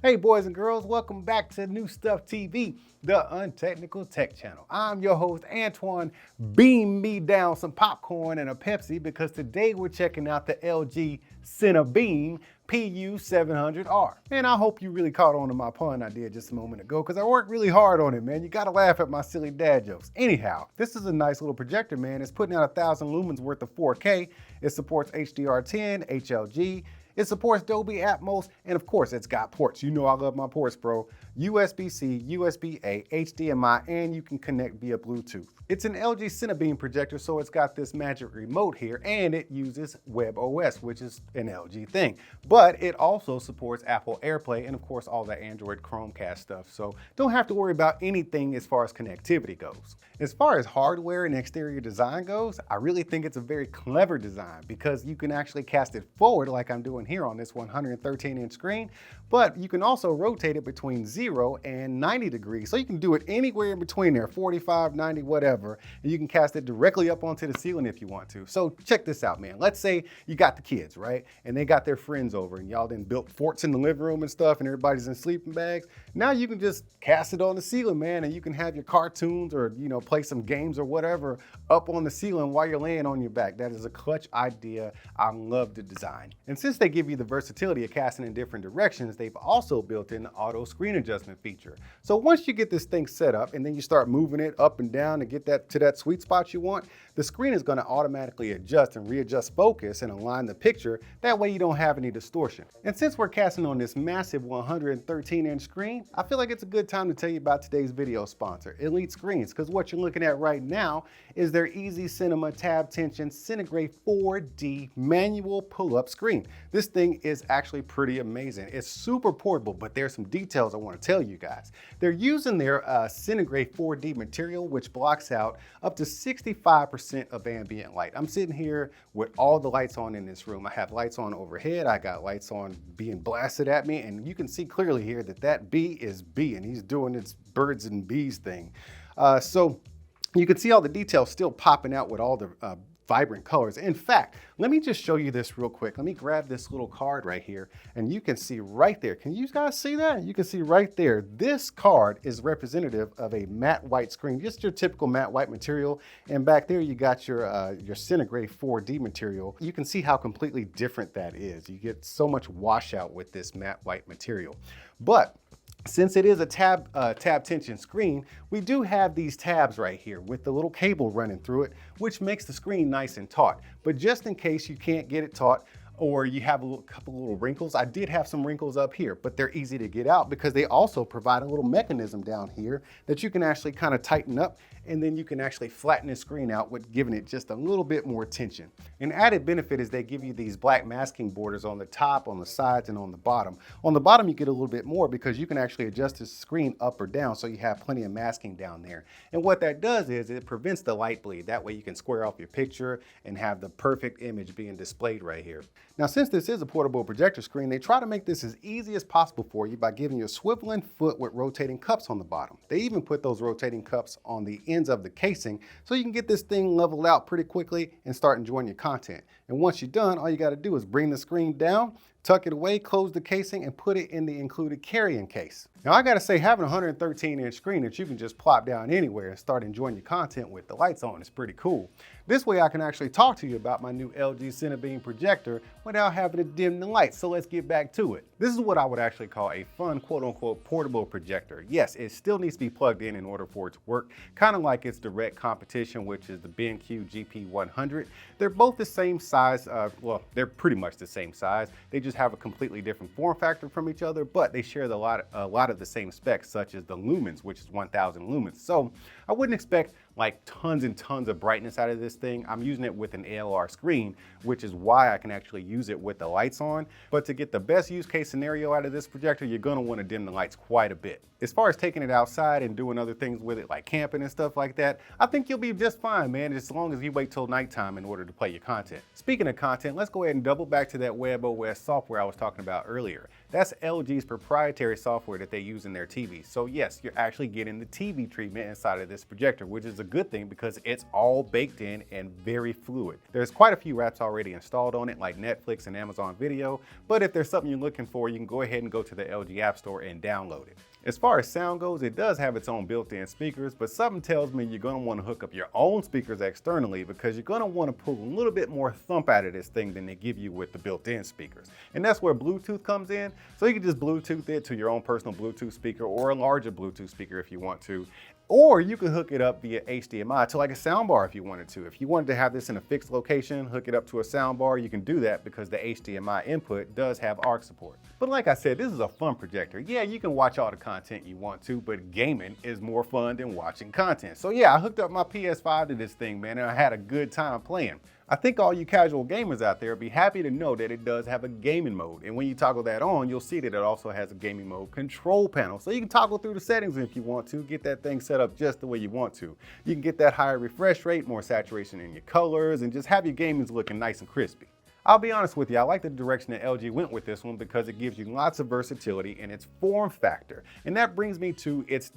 Hey boys and girls, welcome back to New Stuff TV, the untechnical tech channel. I'm your host Antoine. Beam me down some popcorn and a Pepsi because today we're checking out the LG CineBeam PU700R. And I hope you really caught on to my pun I did just a moment ago because I worked really hard on it, man. You gotta laugh at my silly dad jokes. Anyhow, this is a nice little projector, man. It's putting out 1,000 lumens worth of 4K. It supports HDR10, HLG. It supports Dolby Atmos, and of course, it's got ports. You know I love my ports, bro. USB-C, USB-A, HDMI, and you can connect via Bluetooth. It's an LG CineBeam projector, so it's got this magic remote here, and it uses WebOS, which is an LG thing. But it also supports Apple AirPlay and of course all the Android Chromecast stuff, so don't have to worry about anything as far as connectivity goes. As far as hardware and exterior design goes, I really think it's a very clever design because you can actually cast it forward like I'm doing here on this 113-inch screen, but you can also rotate it between 0 and 90 degrees. So you can do it anywhere in between there, 45, 90, whatever, and you can cast it directly up onto the ceiling if you want to. So check this out, man. Let's say you got the kids, right? And they got their friends over and y'all then built forts in the living room and stuff and everybody's in sleeping bags. Now you can just cast it on the ceiling, man, and you can have your cartoons or, you know, play some games or whatever up on the ceiling while you're laying on your back. That is a clutch idea. I love the design. And since they give you the versatility of casting in different directions, they've also built in the auto screen adjustment feature. So once you get this thing set up and then you start moving it up and down to get that to that sweet spot you want, the screen is going to automatically adjust and readjust focus and align the picture. That way you don't have any distortion. And since we're casting on this massive 113-inch screen, I feel like it's a good time to tell you about today's video sponsor, Elite Screens, because what you're looking at right now is their Easy Cinema Tab Tension Cinegrade 4D manual pull-up screen. This thing is actually pretty amazing. It's super portable, but there's some details I want to tell you guys. They're using their Cinegrade 4D material, which blocks out up to 65% of ambient light. I'm sitting here with all the lights on in this room. I have lights on overhead. I got lights on being blasted at me, and you can see clearly here that that bee is bee, and he's doing its birds and bees thing. So you can see all the details still popping out with all the vibrant colors. In fact, let me just show you this real quick. Let me grab this little card right here and you can see right there. Can you guys see that? You can see right there. This card is representative of a matte white screen, just your typical matte white material. And back there you got your Cinegrade 4D material. You can see how completely different that is. You get so much washout with this matte white material. But since it is a tab tension screen, we do have these tabs right here with the little cable running through it, which makes the screen nice and taut. But just in case you can't get it taut, or you have a couple little wrinkles. I did have some wrinkles up here, but they're easy to get out because they also provide a little mechanism down here that you can actually kind of tighten up, and then you can actually flatten the screen out with giving it just a little bit more tension. An added benefit is they give you these black masking borders on the top, on the sides, and on the bottom. On the bottom, you get a little bit more because you can actually adjust the screen up or down, so you have plenty of masking down there. And what that does is it prevents the light bleed. That way you can square off your picture and have the perfect image being displayed right here. Now, since this is a portable projector screen, they try to make this as easy as possible for you by giving you a swiveling foot with rotating cups on the bottom. They even put those rotating cups on the ends of the casing so you can get this thing leveled out pretty quickly and start enjoying your content. And once you're done, all you got to do is bring the screen down, tuck it away, close the casing, and put it in the included carrying case. Now, I gotta say, having a 113-inch screen that you can just plop down anywhere and start enjoying your content with the lights on is pretty cool. This way I can actually talk to you about my new LG CineBeam projector without having to dim the lights, so let's get back to it. This is what I would actually call a fun, quote-unquote, portable projector. Yes, it still needs to be plugged in order for it to work, kind of like its direct competition, which is the BenQ GP100. They're both the same size, well, they're pretty much the same size. They just have a completely different form factor from each other, but they share a lot of the same specs, such as the Lumens, which is 1,000 lumens. So I wouldn't expect like tons and tons of brightness out of this thing. I'm using it with an ALR screen, which is why I can actually use it with the lights on. But to get the best use case scenario out of this projector, you're gonna wanna dim the lights quite a bit. As far as taking it outside and doing other things with it, like camping and stuff like that, I think you'll be just fine, man, as long as you wait till nighttime in order to play your content. Speaking of content, let's go ahead and double back to that WebOS software I was talking about earlier. That's LG's proprietary software that they use in their TVs. So yes, you're actually getting the TV treatment inside of this projector, which is a good thing because it's all baked in and very fluid. There's quite a few apps already installed on it, like Netflix and Amazon Video, but if there's something you're looking for, you can go ahead and go to the LG App Store and download it. As far as sound goes, it does have its own built-in speakers, but something tells me you're going to want to hook up your own speakers externally because you're going to want to pull a little bit more thump out of this thing than they give you with the built-in speakers. And that's where Bluetooth comes in. So you can just Bluetooth it to your own personal Bluetooth speaker or a larger Bluetooth speaker if you want to. Or you could hook it up via HDMI to like a soundbar if you wanted to. If you wanted to have this in a fixed location, hook it up to a soundbar, you can do that because the HDMI input does have ARC support. But like I said, this is a fun projector. Yeah, you can watch all the content you want to, but gaming is more fun than watching content. So yeah, I hooked up my PS5 to this thing, man, and I had a good time playing. I think all you casual gamers out there will be happy to know that it does have a gaming mode. And when you toggle that on, you'll see that it also has a gaming mode control panel. So you can toggle through the settings if you want to, get that thing set up just the way you want to. You can get that higher refresh rate, more saturation in your colors, and just have your gamings looking nice and crispy. I'll be honest with you, I like the direction that LG went with this one because it gives you lots of versatility in its form factor. And that brings me to its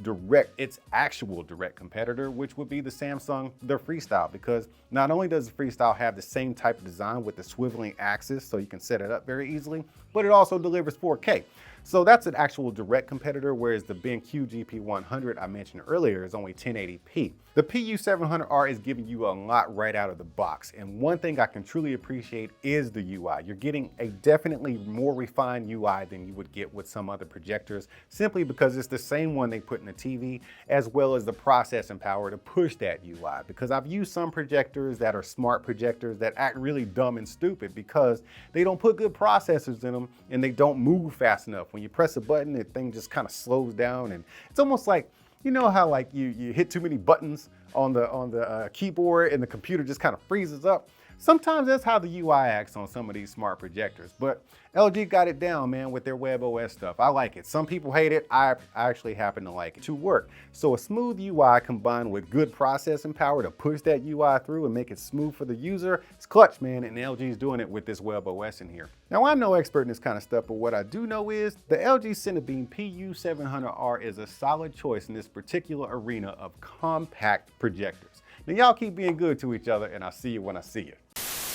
actual direct competitor, which would be the Samsung, the Freestyle, because not only does the Freestyle have the same type of design with the swiveling axis so you can set it up very easily, but it also delivers 4K. So that's an actual direct competitor, whereas the BenQ GP100 I mentioned earlier is only 1080p. The PU700R is giving you a lot right out of the box, and one thing I can truly appreciate is the UI. You're getting a definitely more refined UI than you would get with some other projectors, simply because it's the same one they put in the TV, as well as the processing power to push that UI. Because I've used some projectors that are smart projectors that act really dumb and stupid because they don't put good processors in them and they don't move fast enough. When you press a button, the thing just kind of slows down, and it's almost like, you know how like you hit too many buttons on the keyboard and the computer just kind of freezes up? Sometimes that's how the UI acts on some of these smart projectors, but LG got it down, man, with their WebOS stuff. I like it. Some people hate it. I actually happen to like it to work. So a smooth UI combined with good processing power to push that UI through and make it smooth for the user, it's clutch, man, and LG's doing it with this WebOS in here. Now, I'm no expert in this kind of stuff, but what I do know is the LG CineBeam PU700R is a solid choice in this particular arena of compact projectors. Now, y'all keep being good to each other, and I'll see you when I see you.